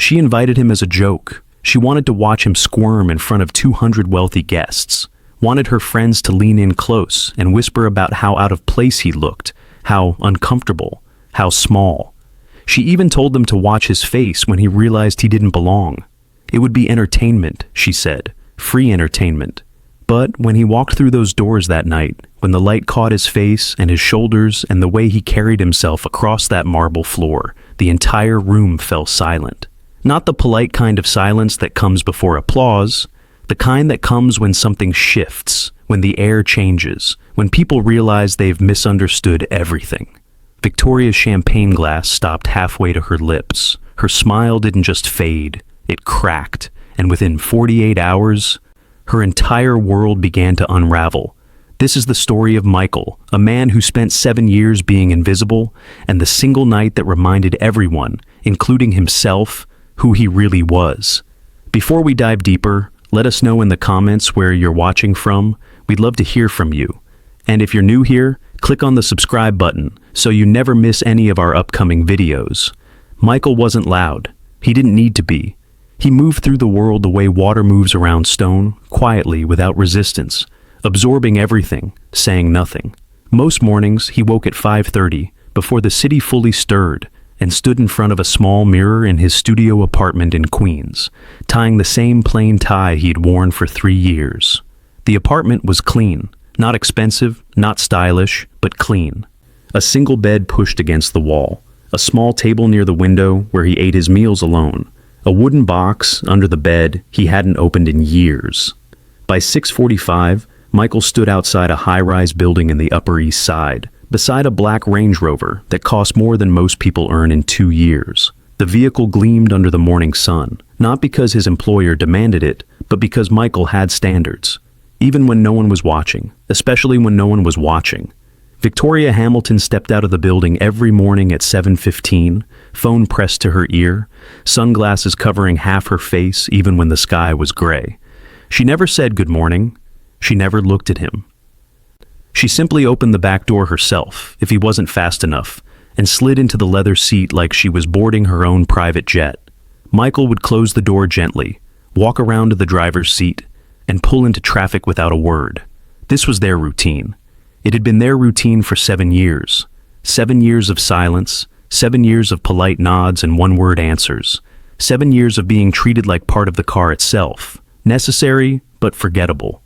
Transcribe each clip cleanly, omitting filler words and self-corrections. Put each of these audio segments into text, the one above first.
She invited him as a joke. She wanted to watch him squirm in front of 200 wealthy guests, wanted her friends to lean in close and whisper about how out of place he looked, how uncomfortable, how small. She even told them to watch his face when he realized he didn't belong. It would be entertainment, she said, free entertainment. But when he walked through those doors that night, when the light caught his face and his shoulders and the way he carried himself across that marble floor, the entire room fell silent. Not the polite kind of silence that comes before applause, the kind that comes when something shifts, when the air changes, when people realize they've misunderstood everything. Victoria's champagne glass stopped halfway to her lips. Her smile didn't just fade, it cracked, and within 48 hours, her entire world began to unravel. This is the story of Michael, a man who spent 7 years being invisible, and the single night that reminded everyone, including himself, who he really was. Before we dive deeper, let us know in the comments where you're watching from. We'd love to hear from you. And if you're new here, click on the subscribe button so you never miss any of our upcoming videos. Michael wasn't loud. He didn't need to be. He moved through the world the way water moves around stone, quietly, without resistance, absorbing everything, saying nothing. Most mornings, he woke at 5:30, before the city fully stirred, and stood in front of a small mirror in his studio apartment in Queens, tying the same plain tie he'd worn for 3 years. The apartment was clean, not expensive, not stylish, but clean. A single bed pushed against the wall, a small table near the window where he ate his meals alone, a wooden box under the bed he hadn't opened in years. By 6:45, Michael stood outside a high-rise building in the Upper East Side, beside a black Range Rover that cost more than most people earn in 2 years. The vehicle gleamed under the morning sun, not because his employer demanded it, but because Michael had standards, even when no one was watching, especially when no one was watching. Victoria Hamilton stepped out of the building every morning at 7:15, phone pressed to her ear, sunglasses covering half her face even when the sky was gray. She never said good morning. She never looked at him. She simply opened the back door herself, if he wasn't fast enough, and slid into the leather seat like she was boarding her own private jet. Michael would close the door gently, walk around to the driver's seat, and pull into traffic without a word. This was their routine. It had been their routine for 7 years. 7 years of silence, 7 years of polite nods and one-word answers, 7 years of being treated like part of the car itself, necessary but forgettable.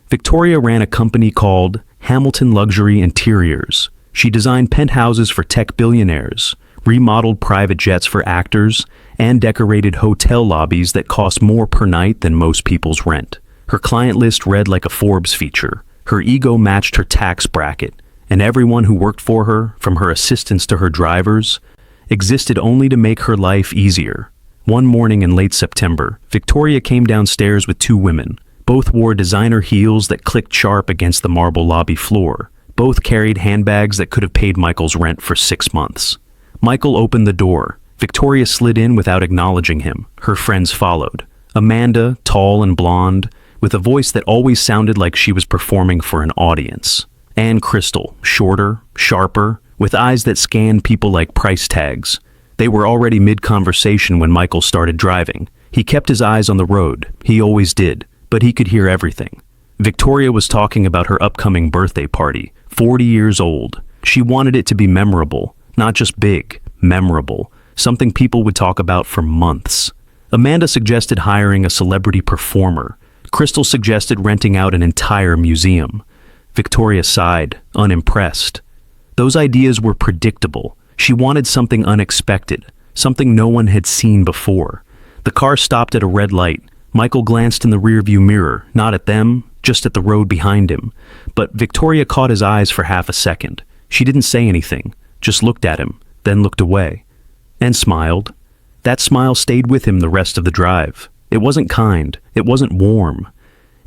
Victoria ran a company called Hamilton Luxury Interiors. She designed penthouses for tech billionaires, remodeled private jets for actors, and decorated hotel lobbies that cost more per night than most people's rent. Her client list read like a Forbes feature. Her ego matched her tax bracket, and everyone who worked for her, from her assistants to her drivers, existed only to make her life easier. One morning in late September, Victoria came downstairs with 2 women. Both wore designer heels that clicked sharp against the marble lobby floor. Both carried handbags that could have paid Michael's rent for 6 months. Michael opened the door. Victoria slid in without acknowledging him. Her friends followed. Amanda, tall and blonde, with a voice that always sounded like she was performing for an audience. And Crystal, shorter, sharper, with eyes that scanned people like price tags. They were already mid-conversation when Michael started driving. He kept his eyes on the road. He always did, but he could hear everything. Victoria was talking about her upcoming birthday party, 40 years old. She wanted it to be memorable, not just big, memorable, something people would talk about for months. Amanda suggested hiring a celebrity performer. Crystal suggested renting out an entire museum. Victoria sighed, unimpressed. Those ideas were predictable. She wanted something unexpected, something no one had seen before. The car stopped at a red light. Michael glanced in the rearview mirror, not at them, just at the road behind him. But Victoria caught his eyes for half a second. She didn't say anything, just looked at him, then looked away. And smiled. That smile stayed with him the rest of the drive. It wasn't kind. It wasn't warm.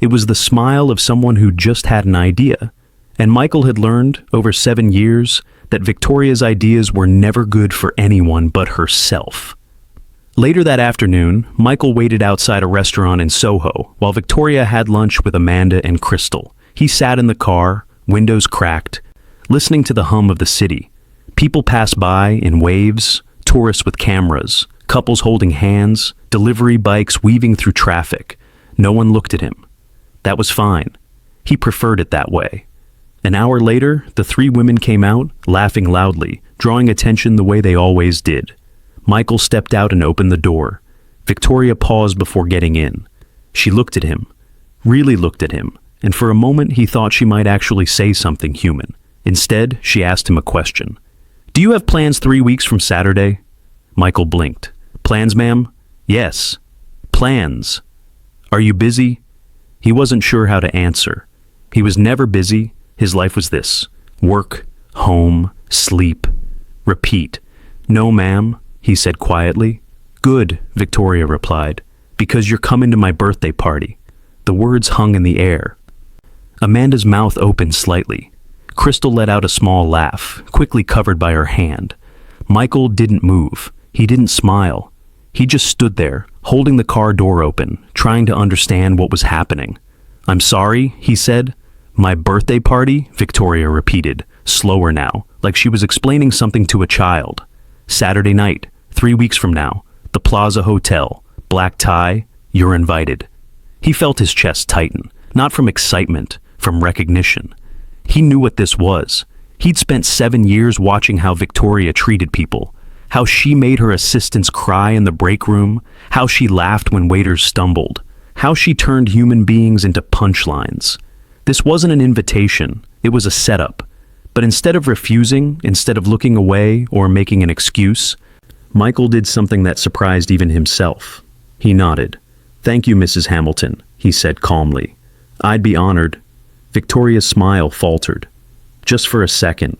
It was the smile of someone who just had an idea. And Michael had learned, over 7 years, that Victoria's ideas were never good for anyone but herself. Later that afternoon, Michael waited outside a restaurant in Soho while Victoria had lunch with Amanda and Crystal. He sat in the car, windows cracked, listening to the hum of the city. People passed by in waves, tourists with cameras, Couples holding hands, delivery bikes weaving through traffic. No one looked at him. That was fine. He preferred it that way. An hour later, the three women came out, laughing loudly, drawing attention the way they always did. Michael stepped out and opened the door. Victoria paused before getting in. She looked at him, really looked at him, and for a moment he thought she might actually say something human. Instead, she asked him a question. "Do you have plans 3 weeks from Saturday?" Michael blinked. "Plans, ma'am?" "Yes." "Plans. Are you busy?" He wasn't sure how to answer. He was never busy. His life was this: work, home, sleep, repeat. "No, ma'am," he said quietly. "Good," Victoria replied, "because you're coming to my birthday party." The words hung in the air. Amanda's mouth opened slightly. Crystal let out a small laugh, quickly covered by her hand. Michael didn't move. He didn't smile. He just stood there, holding the car door open, trying to understand what was happening. "I'm sorry," he said. "My birthday party?" Victoria repeated, slower now, like she was explaining something to a child. "Saturday night, 3 weeks from now, the Plaza Hotel, black tie, you're invited." He felt his chest tighten, not from excitement, from recognition. He knew what this was. He'd spent 7 years watching how Victoria treated people, how she made her assistants cry in the break room, how she laughed when waiters stumbled, how she turned human beings into punchlines. This wasn't an invitation, it was a setup. But instead of refusing, instead of looking away or making an excuse, Michael did something that surprised even himself. He nodded. "Thank you, Mrs. Hamilton," he said calmly. "I'd be honored." Victoria's smile faltered. Just for a second.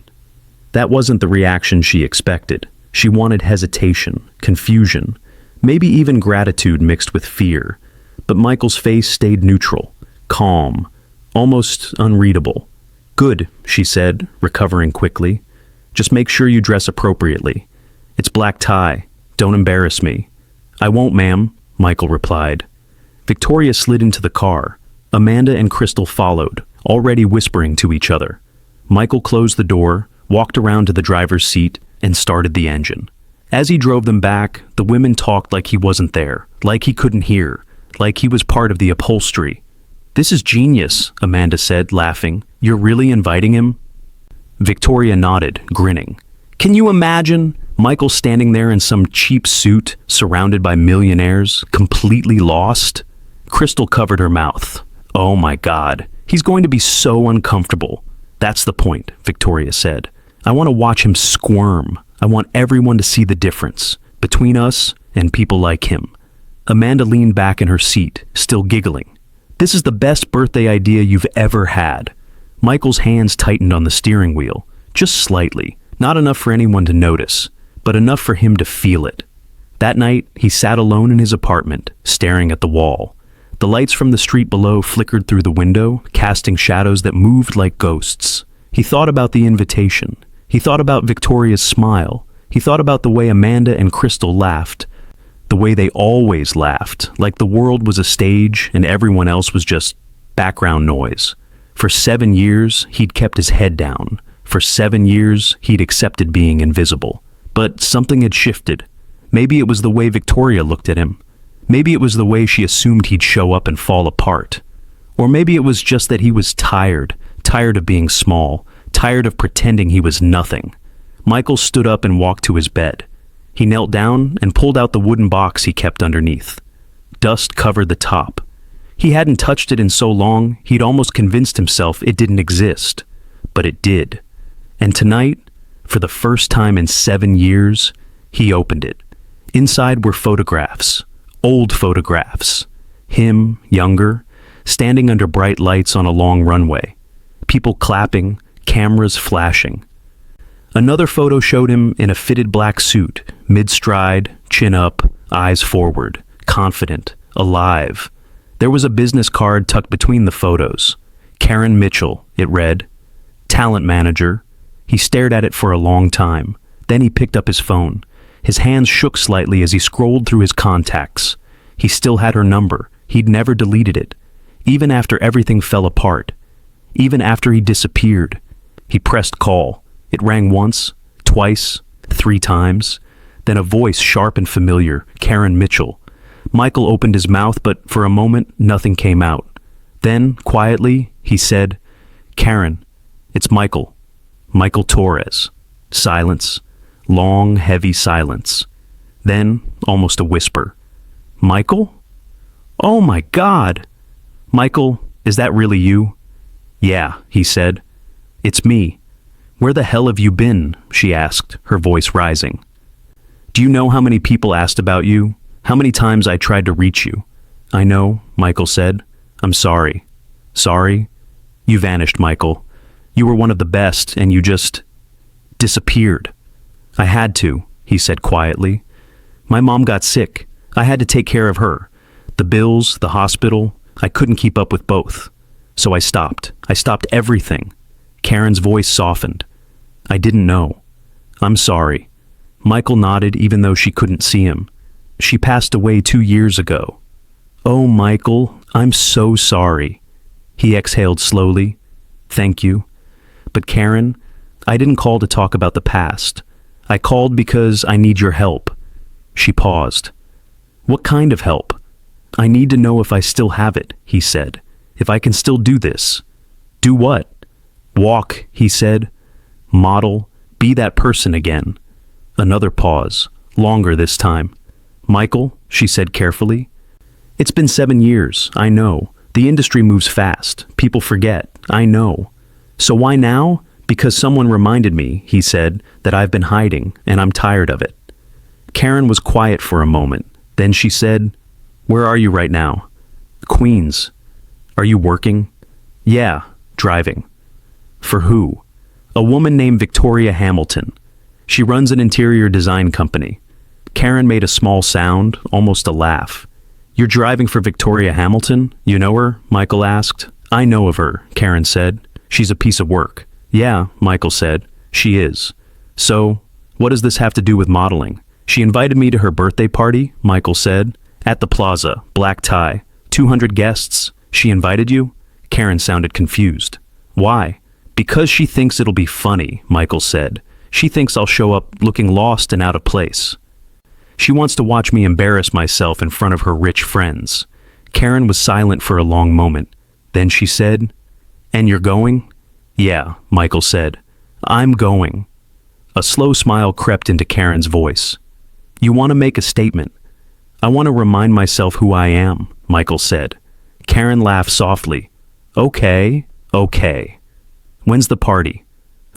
That wasn't the reaction she expected. She wanted hesitation, confusion, maybe even gratitude mixed with fear. But Michael's face stayed neutral, calm, almost unreadable. "Good," she said, recovering quickly. "Just make sure you dress appropriately. It's black tie. Don't embarrass me." "I won't, ma'am," Michael replied. Victoria slid into the car. Amanda and Crystal followed, already whispering to each other. Michael closed the door, walked around to the driver's seat, and started the engine. As he drove them back, the women talked like he wasn't there, like he couldn't hear, like he was part of the upholstery. "This is genius," Amanda said, laughing. "You're really inviting him?" Victoria nodded, grinning. "Can you imagine Michael standing there in some cheap suit, surrounded by millionaires, completely lost?" Crystal covered her mouth. "Oh my God, he's going to be so uncomfortable." "That's the point," Victoria said. "I want to watch him squirm. I want everyone to see the difference between us and people like him." Amanda leaned back in her seat, still giggling. "This is the best birthday idea you've ever had." Michael's hands tightened on the steering wheel, just slightly, not enough for anyone to notice, but enough for him to feel it. That night, he sat alone in his apartment, staring at the wall. The lights from the street below flickered through the window, casting shadows that moved like ghosts. He thought about the invitation. He thought about Victoria's smile. He thought about the way Amanda and Crystal laughed. The way they always laughed, like the world was a stage and everyone else was just background noise. For 7 years, he'd kept his head down. For 7 years, he'd accepted being invisible. But something had shifted. Maybe it was the way Victoria looked at him. Maybe it was the way she assumed he'd show up and fall apart. Or maybe it was just that he was tired of being small, tired of pretending he was nothing. Michael stood up and walked to his bed. He knelt down and pulled out the wooden box he kept underneath. Dust covered the top. He hadn't touched it in so long, he'd almost convinced himself it didn't exist. But it did. And tonight, for the first time in 7 years, he opened it. Inside were photographs. Old photographs. Him, younger, standing under bright lights on a long runway. People clapping, cameras flashing. Another photo showed him in a fitted black suit, mid-stride, chin up, eyes forward, confident, alive. There was a business card tucked between the photos. Karen Mitchell, it read. Talent manager. He stared at it for a long time. Then he picked up his phone. His hands shook slightly as he scrolled through his contacts. He still had her number. He'd never deleted it. Even after everything fell apart. Even after he disappeared. He pressed call. It rang once, twice, 3 times. Then a voice sharp and familiar, Karen Mitchell. Michael opened his mouth, but for a moment, nothing came out. Then, quietly, he said, "Karen, it's Michael. Michael Torres." Silence. Long, heavy silence. Then, almost a whisper. "Michael? Oh my God! Michael, is that really you?" "Yeah," he said. "It's me." "Where the hell have you been?" she asked, her voice rising. "Do you know how many people asked about you? How many times I tried to reach you?" "I know," Michael said. "I'm sorry." "Sorry?" "You vanished, Michael. You were one of the best, and you just disappeared." "I had to," he said quietly. "My mom got sick. I had to take care of her. The bills, the hospital, I couldn't keep up with both. So I stopped. I stopped everything." Karen's voice softened. "I didn't know. I'm sorry." Michael nodded even though she couldn't see him. "She passed away 2 years ago." "Oh, Michael, I'm so sorry." He exhaled slowly. "Thank you. But Karen, I didn't call to talk about the past. I called because I need your help." She paused. "What kind of help?" "I need to know if I still have it," he said. "If I can still do this." "Do what?" "Walk," he said. "Model, be that person again." Another pause, longer this time. "Michael," she said carefully. "It's been 7 years, I know. The industry moves fast. People forget, I know. So why now? Because someone reminded me," he said, "that I've been hiding, and I'm tired of it." Karen was quiet for a moment. Then she said, "Where are you right now?" "Queens." "Are you working?" "Yeah, driving." "For who?" "A woman named Victoria Hamilton. She runs an interior design company." Karen made a small sound, almost a laugh. "You're driving for Victoria Hamilton? You know her?" Michael asked. "I know of her," Karen said. "She's a piece of work." "Yeah," Michael said. "She is." "So, what does this have to do with modeling?" "She invited me to her birthday party," Michael said. "At the Plaza, black tie. 200 guests. She invited you?" Karen sounded confused. "Why?" "Because she thinks it'll be funny," Michael said. "She thinks I'll show up looking lost and out of place. She wants to watch me embarrass myself in front of her rich friends." Karen was silent for a long moment. Then she said, "And you're going?" "Yeah," Michael said. "I'm going." A slow smile crept into Karen's voice. "You want to make a statement?" "I want to remind myself who I am," Michael said. Karen laughed softly. "Okay, okay. When's the party?"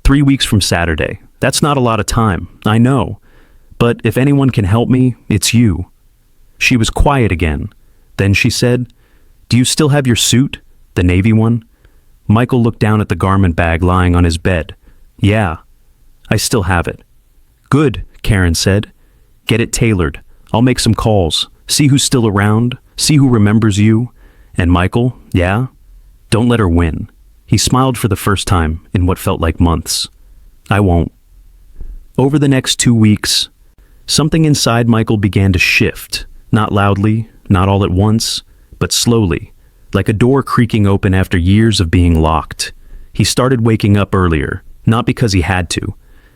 3 weeks from Saturday. That's not a lot of time, I know. But if anyone can help me, it's you." She was quiet again. Then she said, "Do you still have your suit? The navy one?" Michael looked down at the garment bag lying on his bed. "Yeah, I still have it." "Good," Karen said. "Get it tailored. I'll make some calls. See who's still around. See who remembers you. And Michael, yeah? Don't let her win." He smiled for the first time in what felt like months. "I won't." Over the next 2 weeks, something inside Michael began to shift. Not loudly, not all at once, but slowly, like a door creaking open after years of being locked. He started waking up earlier, not because he had to,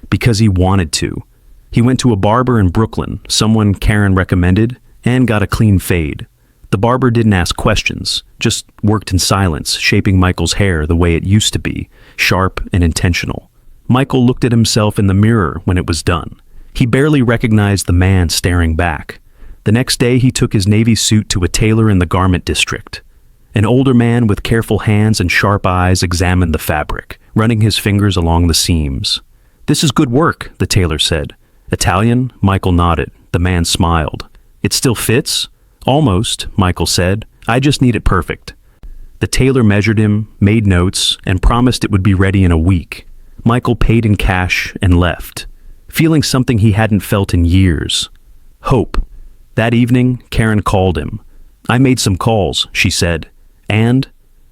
because he wanted to. He went to a barber in Brooklyn, someone Karen recommended, and got a clean fade. The barber didn't ask questions, just worked in silence, shaping Michael's hair the way it used to be, sharp and intentional. Michael looked at himself in the mirror when it was done. He barely recognized the man staring back. The next day he took his navy suit to a tailor in the garment district. An older man with careful hands and sharp eyes examined the fabric, running his fingers along the seams. "This is good work," the tailor said. "Italian?" Michael nodded. The man smiled. "It still fits?" "Almost," Michael said. "I just need it perfect." The tailor measured him, made notes, and promised it would be ready in a week. Michael paid in cash and left, feeling something he hadn't felt in years. Hope. That evening, Karen called him. "I made some calls," she said. "And?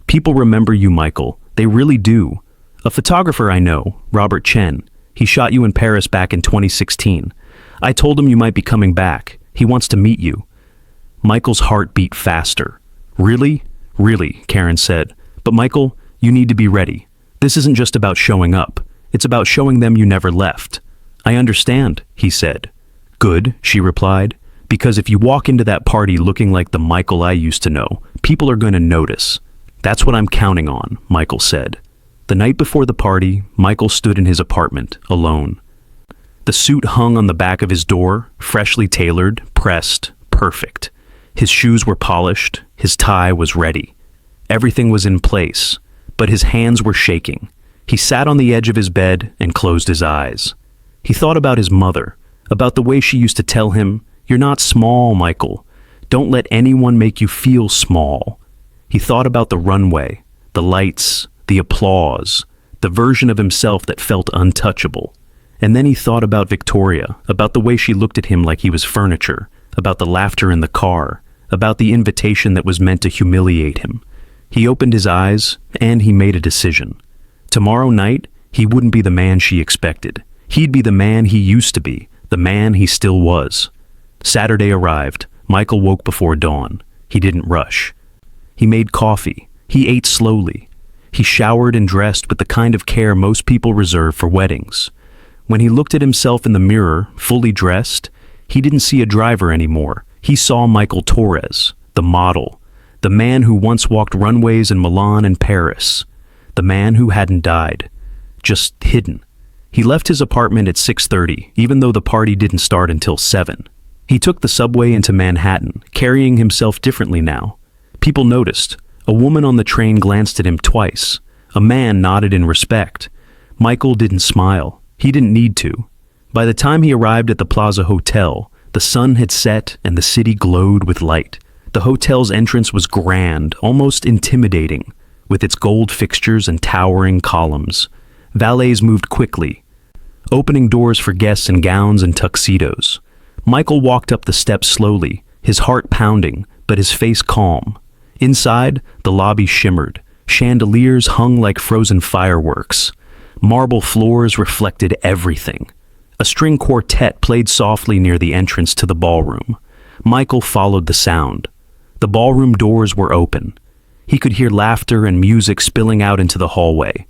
People remember you, Michael. They really do. A photographer I know, Robert Chen, he shot you in Paris back in 2016. I told him you might be coming back. He wants to meet you." Michael's heart beat faster. "Really? Really," Karen said. "But Michael, you need to be ready. This isn't just about showing up. It's about showing them you never left." "I understand," he said. Good, she replied, because if you walk into that party looking like the Michael I used to know, people are going to notice. That's what I'm counting on, Michael said. The night before the party, Michael stood in his apartment, alone. The suit hung on the back of his door, freshly tailored, pressed, perfect. His shoes were polished, his tie was ready. Everything was in place, but his hands were shaking. He sat on the edge of his bed and closed his eyes. He thought about his mother, about the way she used to tell him, "You're not small, Michael. Don't let anyone make you feel small." He thought about the runway, the lights, the applause, the version of himself that felt untouchable. And then he thought about Victoria, about the way she looked at him like he was furniture, about the laughter in the car, about the invitation that was meant to humiliate him. He opened his eyes, and he made a decision. Tomorrow night, he wouldn't be the man she expected. He'd be the man he used to be, the man he still was. Saturday arrived. Michael woke before dawn. He didn't rush. He made coffee. He ate slowly. He showered and dressed with the kind of care most people reserve for weddings. When he looked at himself in the mirror, fully dressed, he didn't see a driver anymore. He saw Michael Torres, the model, the man who once walked runways in Milan and Paris, the man who hadn't died, just hidden. He left his apartment at 6:30, even though the party didn't start until 7. He took the subway into Manhattan, carrying himself differently now. People noticed. A woman on the train glanced at him twice. A man nodded in respect. Michael didn't smile. He didn't need to. By the time he arrived at the Plaza Hotel, the sun had set and the city glowed with light. The hotel's entrance was grand, almost intimidating, with its gold fixtures and towering columns. Valets moved quickly, opening doors for guests in gowns and tuxedos. Michael walked up the steps slowly, his heart pounding, but his face calm. Inside, the lobby shimmered. Chandeliers hung like frozen fireworks. Marble floors reflected everything. A string quartet played softly near the entrance to the ballroom. Michael followed the sound. The ballroom doors were open. He could hear laughter and music spilling out into the hallway.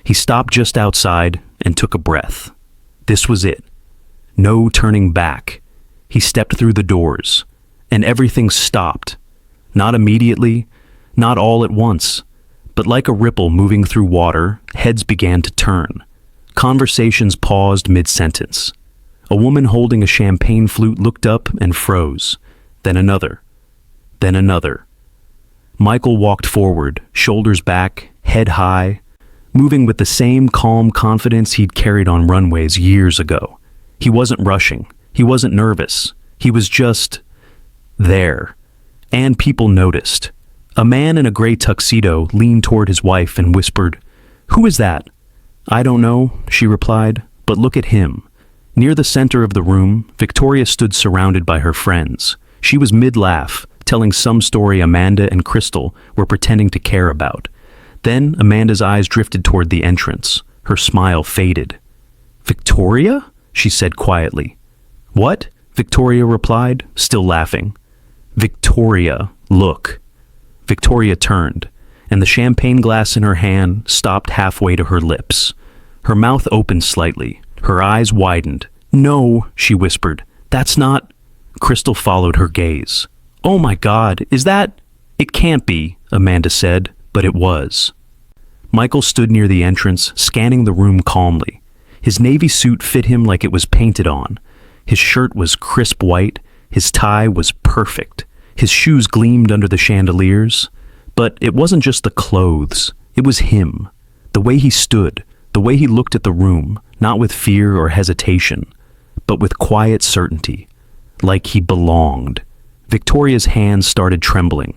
He stopped just outside and took a breath. This was it. No turning back. He stepped through the doors, and everything stopped. Not immediately, not all at once, but like a ripple moving through water, heads began to turn. Conversations paused mid-sentence. A woman holding a champagne flute looked up and froze. Then another. Then another. Michael walked forward, shoulders back, head high, moving with the same calm confidence he'd carried on runways years ago. He wasn't rushing. He wasn't nervous. He was just there. And people noticed. A man in a gray tuxedo leaned toward his wife and whispered, "Who is that?" "I don't know," she replied, "but look at him." Near the center of the room, Victoria stood surrounded by her friends. She was mid-laugh, telling some story Amanda and Crystal were pretending to care about. Then Amanda's eyes drifted toward the entrance. Her smile faded. "Victoria?" she said quietly. "What?" Victoria replied, still laughing. "Victoria, look." Victoria turned, and the champagne glass in her hand stopped halfway to her lips. Her mouth opened slightly. Her eyes widened. "No," she whispered. "That's not—" Crystal followed her gaze. "Oh my God, is that—" "It can't be," Amanda said, but it was. Michael stood near the entrance, scanning the room calmly. His navy suit fit him like it was painted on. His shirt was crisp white. His tie was perfect. His shoes gleamed under the chandeliers. But it wasn't just the clothes. It was him. The way he stood, the way he looked at the room, not with fear or hesitation, but with quiet certainty, like he belonged. Victoria's hands started trembling.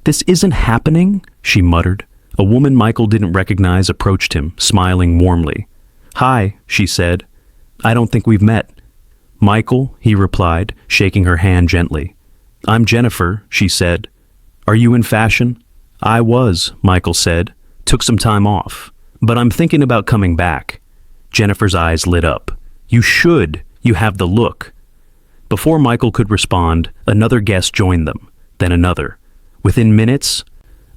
"This isn't happening," she muttered. A woman Michael didn't recognize approached him, smiling warmly. "Hi," she said. "I don't think we've met." "Michael," he replied, shaking her hand gently. "I'm Jennifer," she said. "Are you in fashion?" "I was," Michael said. "Took some time off. But I'm thinking about coming back." Jennifer's eyes lit up. "You should. You have the look." Before Michael could respond, another guest joined them, then another. Within minutes,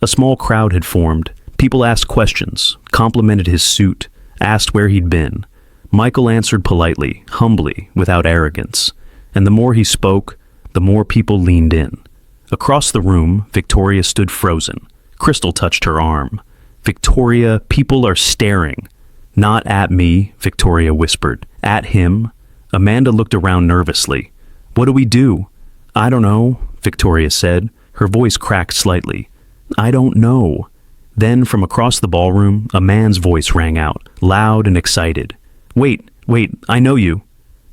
a small crowd had formed. People asked questions, complimented his suit, asked where he'd been. Michael answered politely, humbly, without arrogance. and the more he spoke, the more people leaned in. Across the room, Victoria stood frozen. Crystal touched her arm. "Victoria, people are staring." "Not at me," Victoria whispered. "At him." Amanda looked around nervously. "What do we do?" "I don't know," Victoria said. Her voice cracked slightly. "I don't know." Then, from across the ballroom, a man's voice rang out, loud and excited. Wait, I know you."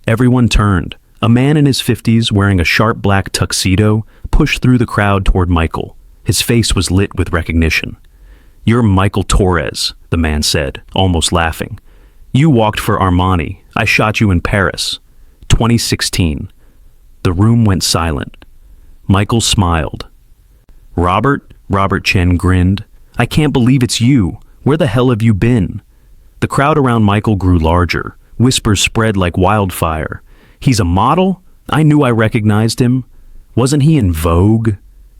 Everyone turned. A man in his 50s, wearing a sharp black tuxedo, pushed through the crowd toward Michael. His face was lit with recognition. "You're Michael Torres," the man said, almost laughing. "You walked for Armani. I shot you in Paris. 2016. The room went silent. Michael smiled. Robert Chen grinned. "I can't believe it's you. Where the hell have you been?" The crowd around Michael grew larger. Whispers spread like wildfire. "He's a model? I knew I recognized him. Wasn't he in Vogue?"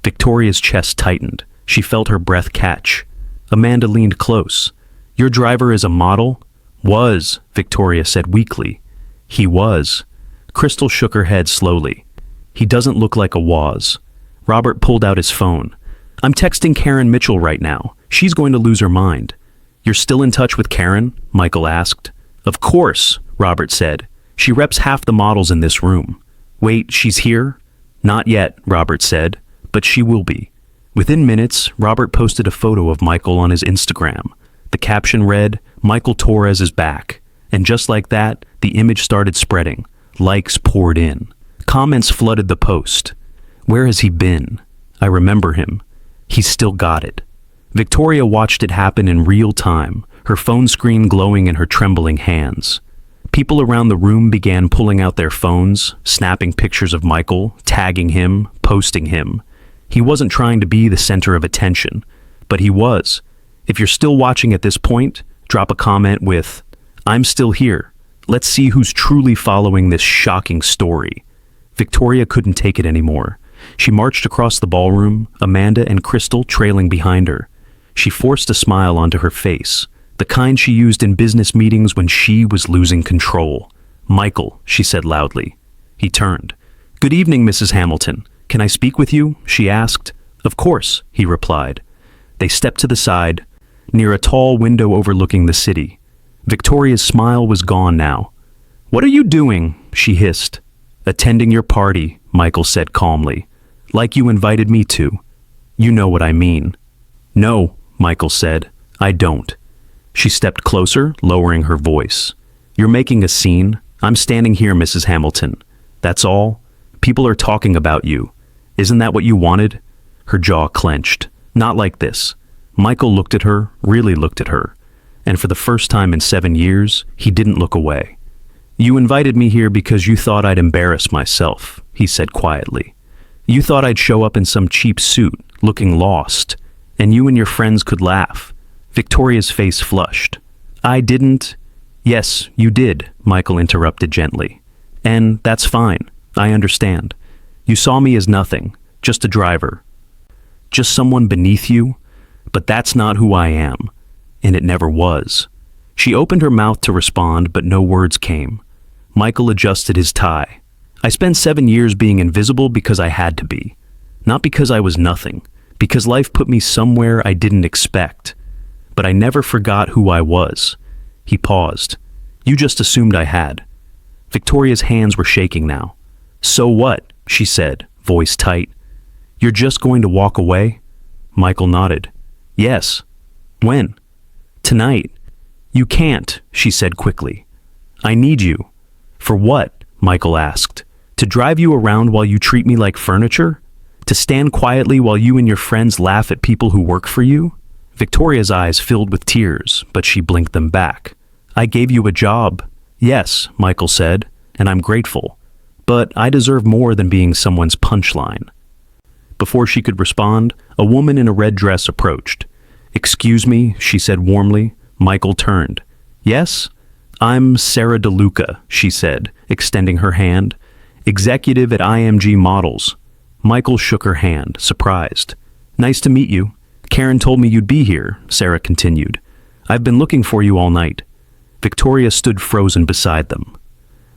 Victoria's chest tightened. She felt her breath catch. Amanda leaned close. "Your driver is a model?" "Was," Victoria said weakly. "He was." Crystal shook her head slowly. "He doesn't look like a was." Robert pulled out his phone. "I'm texting Karen Mitchell right now. She's going to lose her mind." "You're still in touch with Karen?" Michael asked. "Of course," Robert said. "She reps half the models in this room." "Wait, she's here?" "Not yet," Robert said, "but she will be." Within minutes, Robert posted a photo of Michael on his Instagram. The caption read, "Michael Torres is back." And just like that, the image started spreading. Likes poured in. Comments flooded the post. "Where has he been? I remember him. He's still got it." Victoria watched it happen in real time, her phone screen glowing in her trembling hands. People around the room began pulling out their phones, snapping pictures of Michael, tagging him, posting him. He wasn't trying to be the center of attention, but he was. If you're still watching at this point, drop a comment with, "I'm still here. Let's see who's truly following this shocking story." Victoria couldn't take it anymore. She marched across the ballroom, Amanda and Crystal trailing behind her. She forced a smile onto her face, the kind she used in business meetings when she was losing control. "Michael," she said loudly. He turned. "Good evening, Mrs. Hamilton. Can I speak with you?" she asked. "Of course," he replied. They stepped to the side, near a tall window overlooking the city. Victoria's smile was gone now. "What are you doing?" she hissed. "Attending your party," Michael said calmly. "Like you invited me to. You know what I mean." "No," Michael said. "I don't." She stepped closer, lowering her voice. "You're making a scene. I'm standing here, Mrs. Hamilton. That's all. People are talking about you. Isn't that what you wanted?" Her jaw clenched. "Not like this." Michael looked at her, really looked at her. And for the first time in 7 years, he didn't look away. "You invited me here because you thought I'd embarrass myself," he said quietly. "You thought I'd show up in some cheap suit, looking lost, and you and your friends could laugh." Victoria's face flushed. "I didn't—" "Yes, you did," Michael interrupted gently. "And that's fine. I understand. You saw me as nothing, just a driver. Just someone beneath you, but that's not who I am. And it never was." She opened her mouth to respond, but no words came. Michael adjusted his tie. "I spent 7 years being invisible because I had to be. Not because I was nothing, because life put me somewhere I didn't expect. But I never forgot who I was." He paused. "You just assumed I had." Victoria's hands were shaking now. "So what?" she said, voice tight. "You're just going to walk away?" Michael nodded. "Yes." "When?" "Tonight." "You can't," she said quickly. "I need you." "For what?" Michael asked. "To drive you around while you treat me like furniture? To stand quietly while you and your friends laugh at people who work for you?" Victoria's eyes filled with tears, but she blinked them back. "I gave you a job." "Yes," Michael said, "and I'm grateful. But I deserve more than being someone's punchline." Before she could respond, a woman in a red dress approached. "Excuse me," she said warmly. Michael turned. "Yes?" "I'm Sarah DeLuca," she said, extending her hand. "Executive at IMG Models." Michael shook her hand, surprised. "Nice to meet you. Karen told me you'd be here," Sarah continued. "I've been looking for you all night." Victoria stood frozen beside them.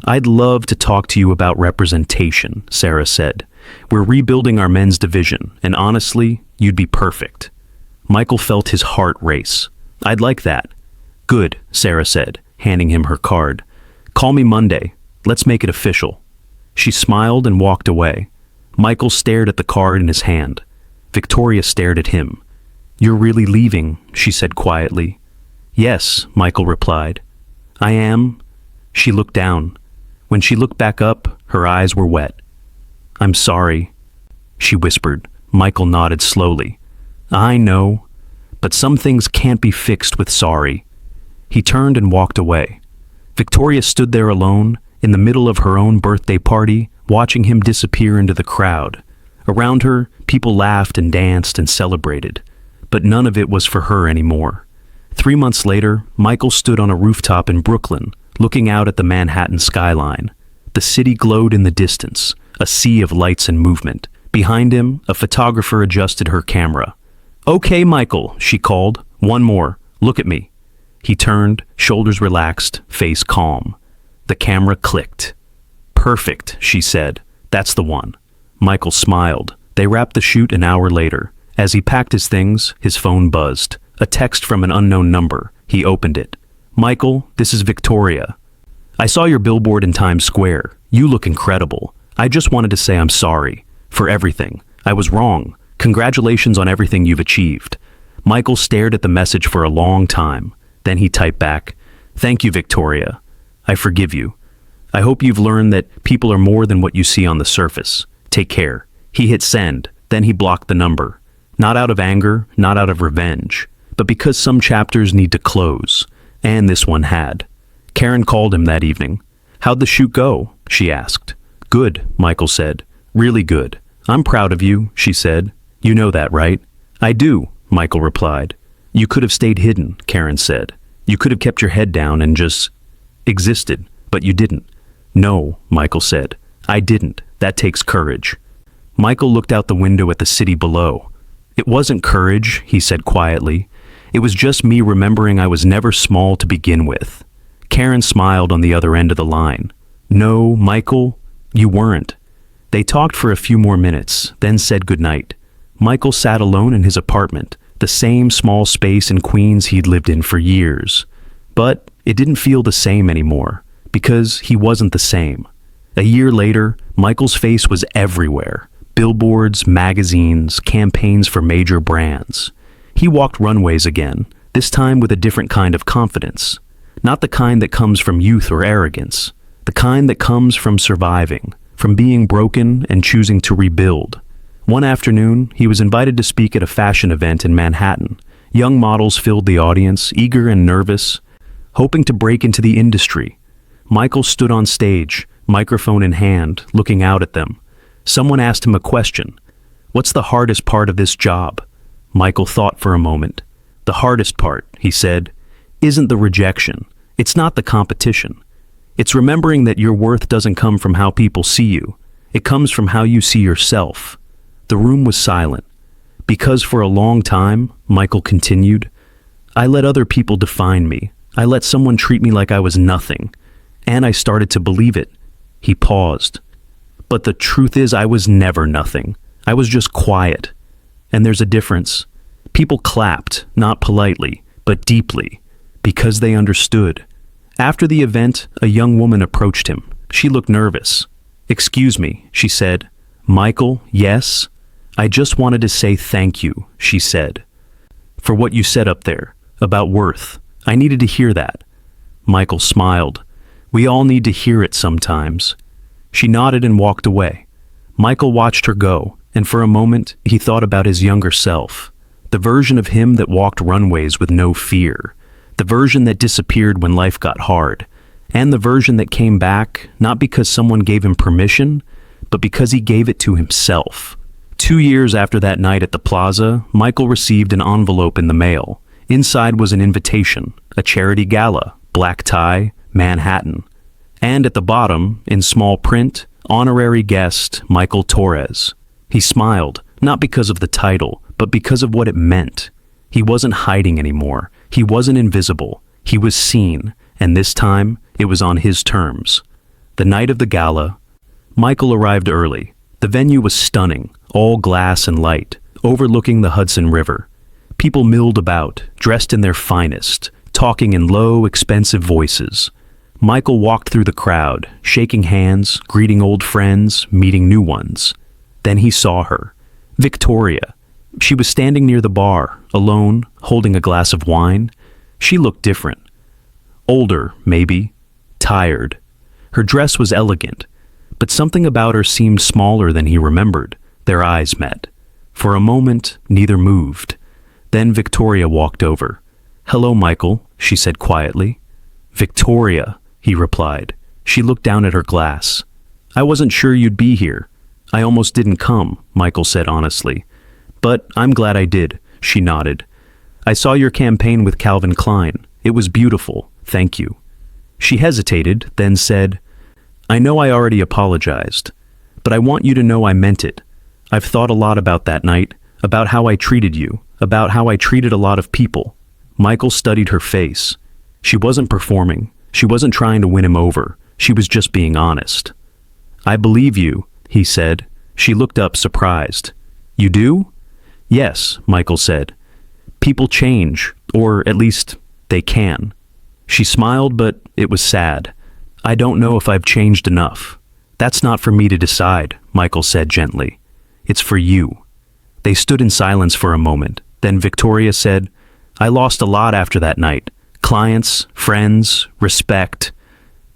"I'd love to talk to you about representation," Sarah said. "We're rebuilding our men's division, and honestly, you'd be perfect." Michael felt his heart race. "I'd like that." "Good," Sarah said, handing him her card. "Call me Monday. Let's make it official." She smiled and walked away. Michael stared at the card in his hand. Victoria stared at him. "You're really leaving," she said quietly. "Yes," Michael replied. "I am." She looked down. When she looked back up, her eyes were wet. "I'm sorry," she whispered. Michael nodded slowly. "I know, but some things can't be fixed with sorry." He turned and walked away. Victoria stood there alone, in the middle of her own birthday party, watching him disappear into the crowd. Around her, people laughed and danced and celebrated, but none of it was for her anymore. 3 months later, Michael stood on a rooftop in Brooklyn, looking out at the Manhattan skyline. The city glowed in the distance, a sea of lights and movement. Behind him, a photographer adjusted her camera. "Okay, Michael," she called. "One more. Look at me." He turned, shoulders relaxed, face calm. The camera clicked. "Perfect," she said. "That's the one." Michael smiled. They wrapped the shoot an hour later. As he packed his things, his phone buzzed. A text from an unknown number. He opened it. "Michael, this is Victoria. I saw your billboard in Times Square. You look incredible. I just wanted to say I'm sorry. For everything. I was wrong. Congratulations on everything you've achieved." Michael stared at the message for a long time. Then he typed back, "Thank you, Victoria. I forgive you. I hope you've learned that people are more than what you see on the surface. Take care." He hit send, then he blocked the number. Not out of anger, not out of revenge, but because some chapters need to close, and this one had. Karen called him that evening. "How'd the shoot go?" she asked. "Good," Michael said. "Really good. I'm proud of you," she said. "You know that, right?" "I do," Michael replied. "You could have stayed hidden," Karen said. "You could have kept your head down and just existed, but you didn't." "No," Michael said. "I didn't. That takes courage." Michael looked out the window at the city below. "It wasn't courage," he said quietly. "It was just me remembering I was never small to begin with." Karen smiled on the other end of the line. "No, Michael, you weren't." They talked for a few more minutes, then said goodnight. Michael sat alone in his apartment, the same small space in Queens he'd lived in for years. But it didn't feel the same anymore, because he wasn't the same. A year later, Michael's face was everywhere. Billboards, magazines, campaigns for major brands. He walked runways again, this time with a different kind of confidence. Not the kind that comes from youth or arrogance. The kind that comes from surviving, from being broken and choosing to rebuild. One afternoon, he was invited to speak at a fashion event in Manhattan. Young models filled the audience, eager and nervous, hoping to break into the industry. Michael stood on stage, microphone in hand, looking out at them. Someone asked him a question. "What's the hardest part of this job?" Michael thought for a moment. "The hardest part," he said, "isn't the rejection. It's not the competition. It's remembering that your worth doesn't come from how people see you. It comes from how you see yourself." The room was silent. "Because for a long time," Michael continued, "I let other people define me. I let someone treat me like I was nothing. And I started to believe it." He paused. "But the truth is I was never nothing. I was just quiet. And there's a difference. People clapped, not politely, but deeply, because they understood." After the event, a young woman approached him. She looked nervous. "Excuse me," she said. "Michael, yes? I just wanted to say thank you," she said, "for what you said up there, about worth. I needed to hear that." Michael smiled. "We all need to hear it sometimes." She nodded and walked away. Michael watched her go, and for a moment, he thought about his younger self. The version of him that walked runways with no fear. The version that disappeared when life got hard. And the version that came back, not because someone gave him permission, but because he gave it to himself. 2 years after that night at the Plaza, Michael received an envelope in the mail. Inside was an invitation, a charity gala, black tie, Manhattan. And at the bottom, in small print, honorary guest Michael Torres. He smiled, not because of the title, but because of what it meant. He wasn't hiding anymore. He wasn't invisible. He was seen, and this time, it was on his terms. The night of the gala, Michael arrived early. The venue was stunning, all glass and light, overlooking the Hudson River. People milled about, dressed in their finest, talking in low, expensive voices. Michael walked through the crowd, shaking hands, greeting old friends, meeting new ones. Then he saw her, Victoria. She was standing near the bar, alone, holding a glass of wine. She looked different. Older, maybe. Tired. Her dress was elegant, but something about her seemed smaller than he remembered. Their eyes met. For a moment, neither moved. Then Victoria walked over. "Hello, Michael," she said quietly. "Victoria," he replied. She looked down at her glass. "I wasn't sure you'd be here. I almost didn't come," Michael said honestly. "But I'm glad I did," she nodded. "I saw your campaign with Calvin Klein. It was beautiful, thank you." She hesitated, then said, "I know I already apologized, but I want you to know I meant it. I've thought a lot about that night, about how I treated you, about how I treated a lot of people." Michael studied her face. She wasn't performing. She wasn't trying to win him over. She was just being honest. "I believe you," he said. She looked up, surprised. "You do?" "Yes," Michael said. "People change, or at least they can." She smiled, but it was sad. "I don't know if I've changed enough." "That's not for me to decide," Michael said gently. "It's for you." They stood in silence for a moment. Then Victoria said, "I lost a lot after that night. Clients, friends, respect."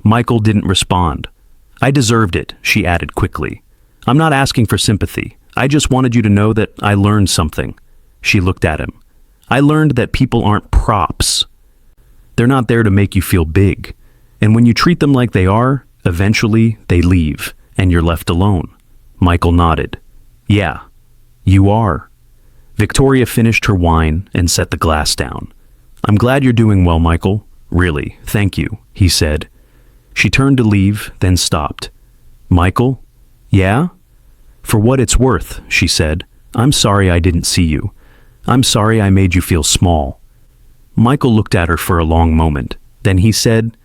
Michael didn't respond. "I deserved it," she added quickly. "I'm not asking for sympathy. I just wanted you to know that I learned something." She looked at him. "I learned that people aren't props. They're not there to make you feel big. And when you treat them like they are, eventually they leave, and you're left alone." Michael nodded. "Yeah, you are." Victoria finished her wine and set the glass down. "I'm glad you're doing well, Michael. Really, thank you," he said. She turned to leave, then stopped. "Michael?" "Yeah?" "For what it's worth," she said, "I'm sorry I didn't see you. I'm sorry I made you feel small." Michael looked at her for a long moment. Then he said,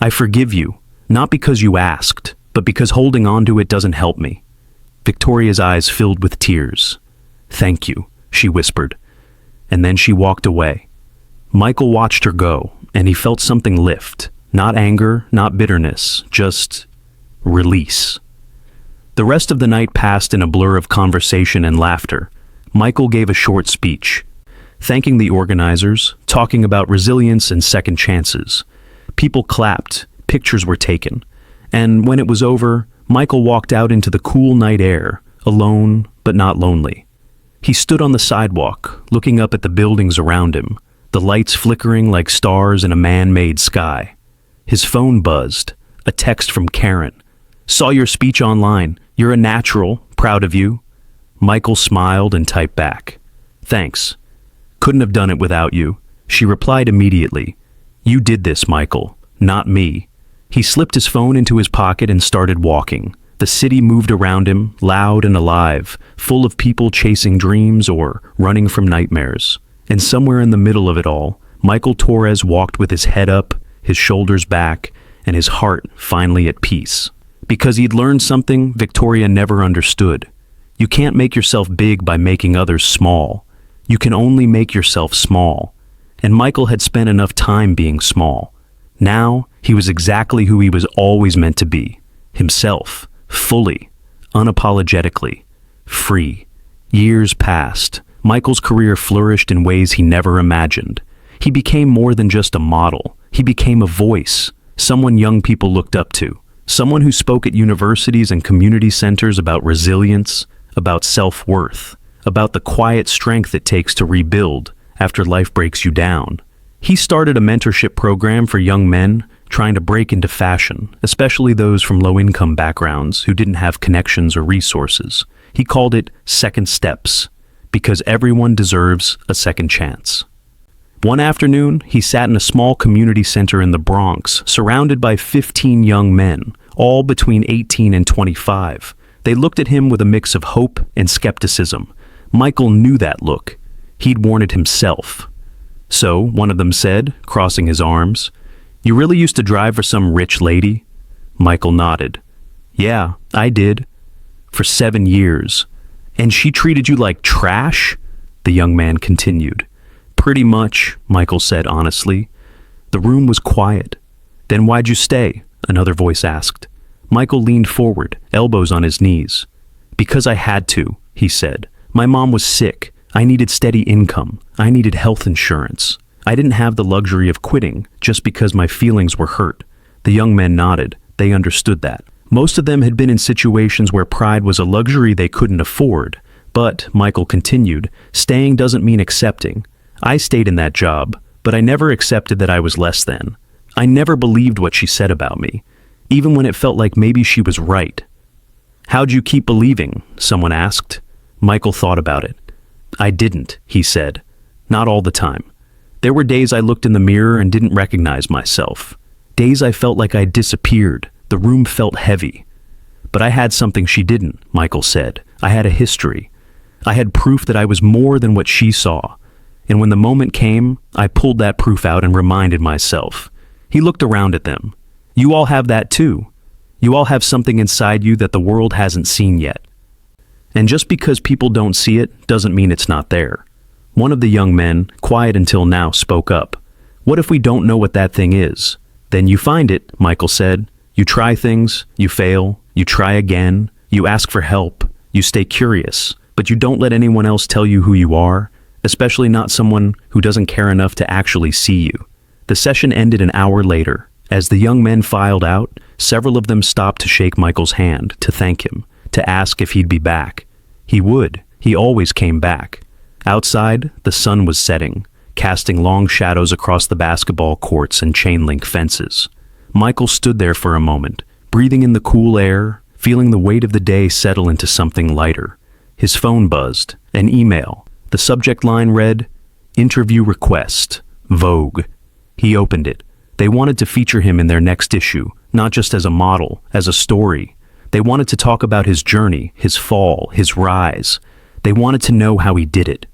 "I forgive you, not because you asked, but because holding on to it doesn't help me." Victoria's eyes filled with tears. "Thank you," she whispered. And then she walked away. Michael watched her go, and he felt something lift. Not anger, not bitterness, just release. The rest of the night passed in a blur of conversation and laughter. Michael gave a short speech, thanking the organizers, talking about resilience and second chances. People clapped, pictures were taken, and when it was over, Michael walked out into the cool night air, alone but not lonely. He stood on the sidewalk, looking up at the buildings around him, the lights flickering like stars in a man-made sky. His phone buzzed, a text from Karen. "Saw your speech online. You're a natural, proud of you." Michael smiled and typed back, "Thanks. Couldn't have done it without you." She replied immediately, "You did this, Michael, not me." He slipped his phone into his pocket and started walking. The city moved around him, loud and alive, full of people chasing dreams or running from nightmares. And somewhere in the middle of it all, Michael Torres walked with his head up, his shoulders back, and his heart finally at peace. Because he'd learned something Victoria never understood. You can't make yourself big by making others small. You can only make yourself small. And Michael had spent enough time being small. Now, he was exactly who he was always meant to be. Himself, fully, unapologetically, free. Years passed. Michael's career flourished in ways he never imagined. He became more than just a model. He became a voice, someone young people looked up to, someone who spoke at universities and community centers about resilience, about self-worth, about the quiet strength it takes to rebuild after life breaks you down. He started a mentorship program for young men trying to break into fashion, especially those from low-income backgrounds who didn't have connections or resources. He called it Second Steps, because everyone deserves a second chance. One afternoon, he sat in a small community center in the Bronx, surrounded by 15 young men, all between 18 and 25. They looked at him with a mix of hope and skepticism. Michael knew that look. He'd worn it himself. So, one of them said, crossing his arms, "You really used to drive for some rich lady?" Michael nodded. Yeah, I did. For 7 years. And she treated you like trash? The young man continued. Pretty much, Michael said honestly. The room was quiet. Then why'd you stay? Another voice asked. Michael leaned forward, elbows on his knees. Because I had to, he said. My mom was sick. I needed steady income. I needed health insurance. I didn't have the luxury of quitting just because my feelings were hurt. The young men nodded. They understood that. Most of them had been in situations where pride was a luxury they couldn't afford. But, Michael continued, staying doesn't mean accepting. I stayed in that job, but I never accepted that I was less than. I never believed what she said about me, even when it felt like maybe she was right. How'd you keep believing? Someone asked. Michael thought about it. I didn't, he said. Not all the time. There were days I looked in the mirror and didn't recognize myself. Days I felt like I'd disappeared. The room felt heavy. But I had something she didn't, Michael said. I had a history. I had proof that I was more than what she saw. And when the moment came, I pulled that proof out and reminded myself. He looked around at them. You all have that too. You all have something inside you that the world hasn't seen yet. And just because people don't see it doesn't mean it's not there. One of the young men, quiet until now, spoke up. What if we don't know what that thing is? Then you find it, Michael said. You try things, you fail, you try again, you ask for help, you stay curious, but you don't let anyone else tell you who you are, especially not someone who doesn't care enough to actually see you. The session ended an hour later. As the young men filed out, several of them stopped to shake Michael's hand, to thank him, to ask if he'd be back. He would. He always came back. Outside, the sun was setting, casting long shadows across the basketball courts and chain-link fences. Michael stood there for a moment, breathing in the cool air, feeling the weight of the day settle into something lighter. His phone buzzed. An email. The subject line read, Interview Request, Vogue. He opened it. They wanted to feature him in their next issue, not just as a model, as a story. They wanted to talk about his journey, his fall, his rise. They wanted to know how he did it.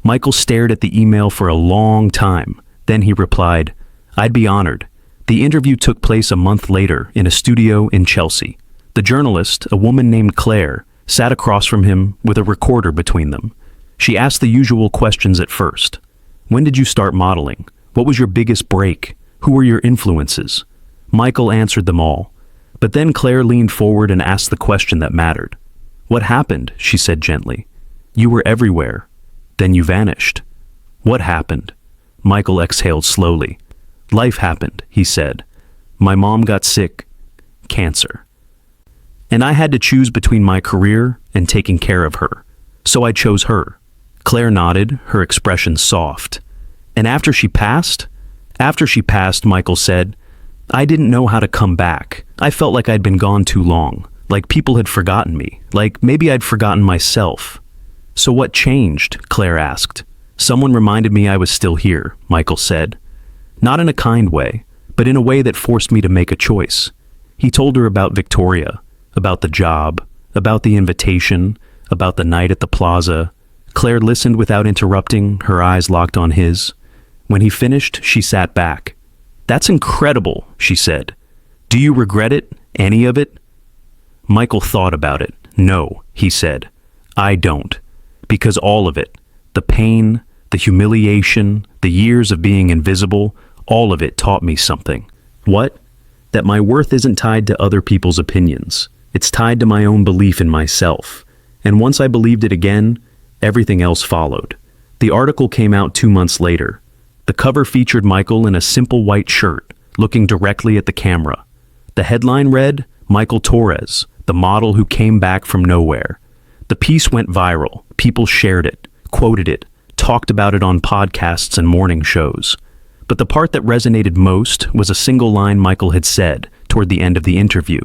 Michael stared at the email for a long time. Then he replied, I'd be honored. The interview took place a month later in a studio in Chelsea. The journalist, a woman named Claire, sat across from him with a recorder between them. She asked the usual questions at first. When did you start modeling? What was your biggest break? Who were your influences? Michael answered them all. But then Claire leaned forward and asked the question that mattered. What happened? She said gently. You were everywhere. Then you vanished. What happened? Michael exhaled slowly. Life happened, he said. My mom got sick. Cancer. And I had to choose between my career and taking care of her. So I chose her. Claire nodded, her expression soft. And after she passed, Michael said, I didn't know how to come back. I felt like I'd been gone too long, like people had forgotten me, like maybe I'd forgotten myself. So what changed? Claire asked. Someone reminded me I was still here, Michael said. Not in a kind way, but in a way that forced me to make a choice. He told her about Victoria, about the job, about the invitation, about the night at the plaza. Claire listened without interrupting, her eyes locked on his. When he finished, she sat back. That's incredible, she said. Do you regret it? Any of it? Michael thought about it. No, he said. I don't. Because all of it, the pain, the humiliation, the years of being invisible, all of it taught me something. What? That my worth isn't tied to other people's opinions. It's tied to my own belief in myself. And once I believed it again, everything else followed. The article came out 2 months later. The cover featured Michael in a simple white shirt, looking directly at the camera. The headline read, Michael Torres, the model who came back from nowhere. The piece went viral. People shared it, quoted it, talked about it on podcasts and morning shows. But the part that resonated most was a single line Michael had said toward the end of the interview.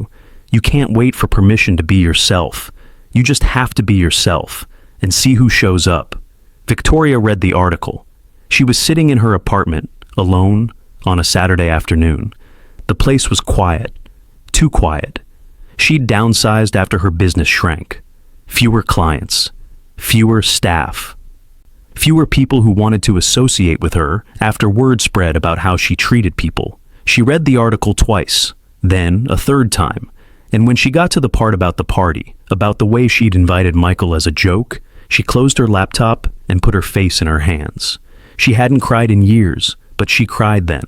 You can't wait for permission to be yourself. You just have to be yourself and see who shows up. Victoria read the article. She was sitting in her apartment, alone, on a Saturday afternoon. The place was quiet. Too quiet. She'd downsized after her business shrank. Fewer clients. Fewer staff. Fewer people who wanted to associate with her after word spread about how she treated people. She read the article twice. Then a third time. And when she got to the part about the party, about the way she'd invited Michael as a joke, she closed her laptop and put her face in her hands. She hadn't cried in years, but she cried then.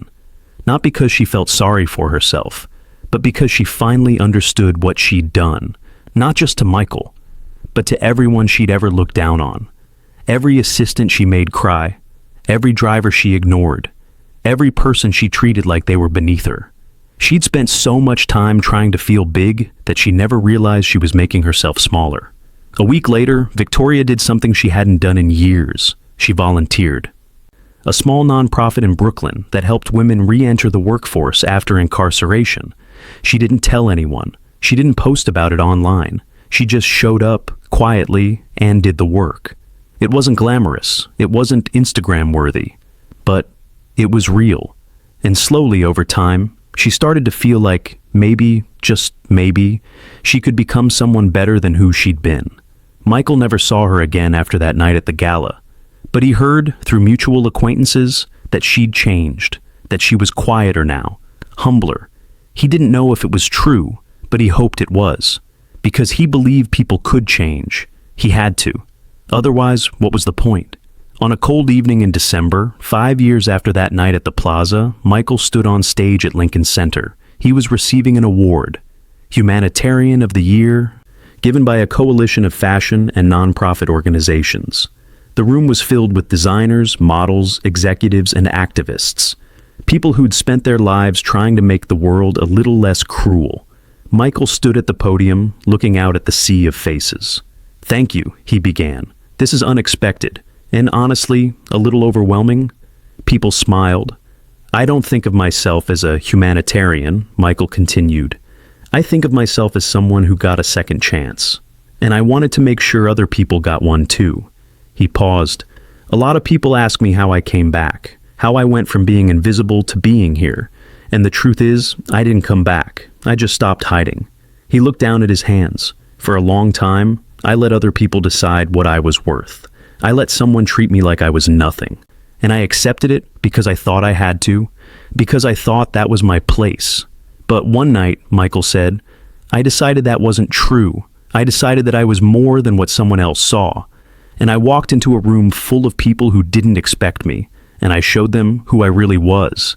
Not because she felt sorry for herself, but because she finally understood what she'd done, not just to Michael, but to everyone she'd ever looked down on. Every assistant she made cry, every driver she ignored, every person she treated like they were beneath her. She'd spent so much time trying to feel big that she never realized she was making herself smaller. A week later, Victoria did something she hadn't done in years. She volunteered. A small nonprofit in Brooklyn that helped women re-enter the workforce after incarceration. She didn't tell anyone. She didn't post about it online. She just showed up quietly and did the work. It wasn't glamorous. It wasn't Instagram-worthy. But it was real. And slowly over time, she started to feel like maybe, just maybe, she could become someone better than who she'd been. Michael never saw her again after that night at the gala, but he heard through mutual acquaintances that she'd changed, that she was quieter now, humbler. He didn't know if it was true, but he hoped it was, because he believed people could change. He had to. Otherwise, what was the point? On a cold evening in December, 5 years after that night at the Plaza, Michael stood on stage at Lincoln Center. He was receiving an award, Humanitarian of the Year, given by a coalition of fashion and nonprofit organizations. The room was filled with designers, models, executives, and activists, people who'd spent their lives trying to make the world a little less cruel. Michael stood at the podium, looking out at the sea of faces. "Thank you," he began. "This is unexpected. And honestly, a little overwhelming." People smiled. "I don't think of myself as a humanitarian," Michael continued. "I think of myself as someone who got a second chance. And I wanted to make sure other people got one too." He paused. "A lot of people ask me how I came back, how I went from being invisible to being here. And the truth is, I didn't come back. I just stopped hiding." He looked down at his hands. "For a long time, I let other people decide what I was worth. I let someone treat me like I was nothing. And I accepted it because I thought I had to, because I thought that was my place. But one night," Michael said, "I decided that wasn't true. I decided that I was more than what someone else saw. And I walked into a room full of people who didn't expect me, and I showed them who I really was."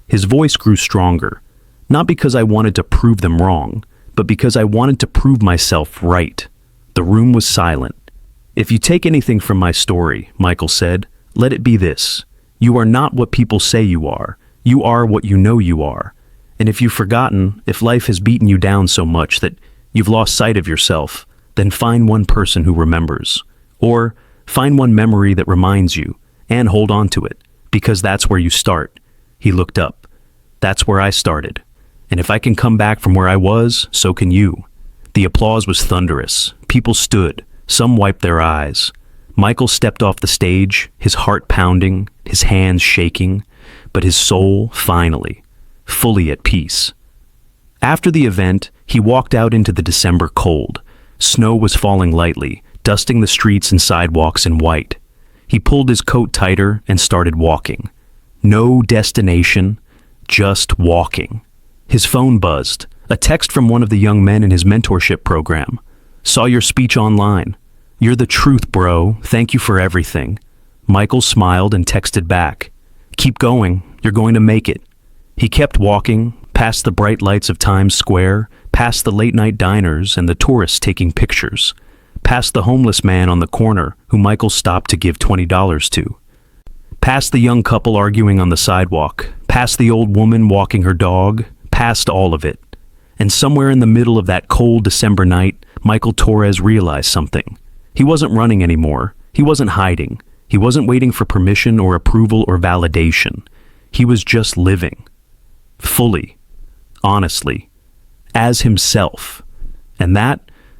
His voice grew stronger, not because I wanted to prove them wrong, but because I wanted to prove myself right. The room was silent. "If you take anything from my story," Michael said, "let it be this. You are not what people say you are. You are what you know you are. And if you've forgotten, if life has beaten you down so much that you've lost sight of yourself, then find one person who remembers. Or find one memory that reminds you, and hold on to it, because that's where you start." He looked up. "That's where I started. And if I can come back from where I was, so can you." The applause was thunderous. People stood. Some wiped their eyes. Michael stepped off the stage, his heart pounding, his hands shaking, but his soul finally, fully at peace. After the event, he walked out into the December cold. Snow was falling lightly, dusting the streets and sidewalks in white. He pulled his coat tighter and started walking. No destination, just walking. His phone buzzed, a text from one of the young men in his mentorship program. "Saw your speech online. You're the truth, bro. Thank you for everything." Michael smiled and texted back, "Keep going. You're going to make it." He kept walking, past the bright lights of Times Square, past the late-night diners and the tourists taking pictures, past the homeless man on the corner who Michael stopped to give $20 to, past the young couple arguing on the sidewalk, past the old woman walking her dog, past all of it. And somewhere in the middle of that cold December night, Michael Torres realized something. He wasn't running anymore. He wasn't hiding. He wasn't waiting for permission or approval or validation. He was just living. Fully. Honestly. As himself. And that,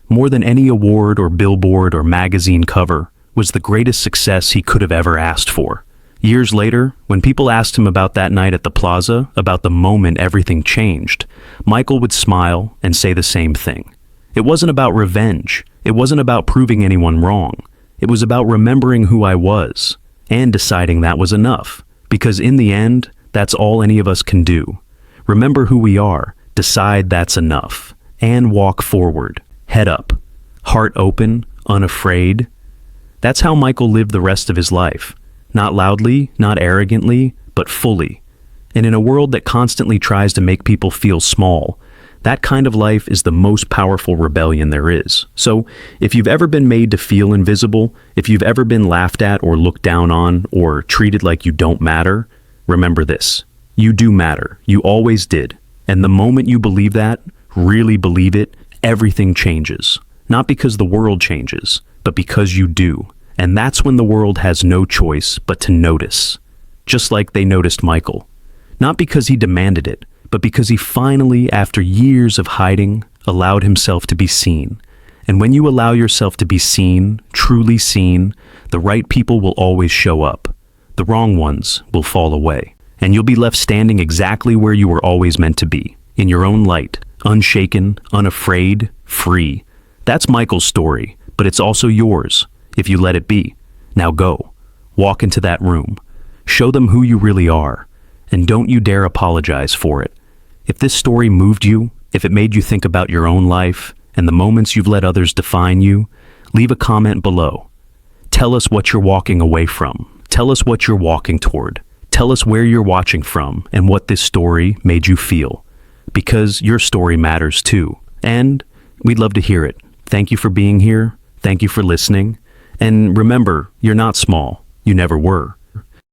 more than any award or billboard or magazine cover, was the greatest success he could have ever asked for. Years later, when people asked him about that night at the Plaza, about the moment everything changed, Michael would smile and say the same thing. It wasn't about revenge. It wasn't about proving anyone wrong. It was about remembering who I was and deciding that was enough. Because in the end, that's all any of us can do. Remember who we are, decide that's enough, and walk forward, head up, heart open, unafraid. That's how Michael lived the rest of his life. Not loudly, not arrogantly, but fully. And in a world that constantly tries to make people feel small, that kind of life is the most powerful rebellion there is. So, if you've ever been made to feel invisible, if you've ever been laughed at or looked down on or treated like you don't matter, remember this. You do matter. You always did. And the moment you believe that, really believe it, everything changes. Not because the world changes, but because you do. And that's when the world has no choice but to notice. Just like they noticed Michael. Not because he demanded it, but because he finally, after years of hiding, allowed himself to be seen. And when you allow yourself to be seen, truly seen, the right people will always show up. The wrong ones will fall away. And you'll be left standing exactly where you were always meant to be, in your own light, unshaken, unafraid, free. That's Michael's story, but it's also yours, if you let it be. Now go. Walk into that room. Show them who you really are. And don't you dare apologize for it. If this story moved you, if it made you think about your own life and the moments you've let others define you, leave a comment below. Tell us what you're walking away from. Tell us what you're walking toward. Tell us where you're watching from and what this story made you feel. Because your story matters too. And we'd love to hear it. Thank you for being here. Thank you for listening. And remember, you're not small. You never were.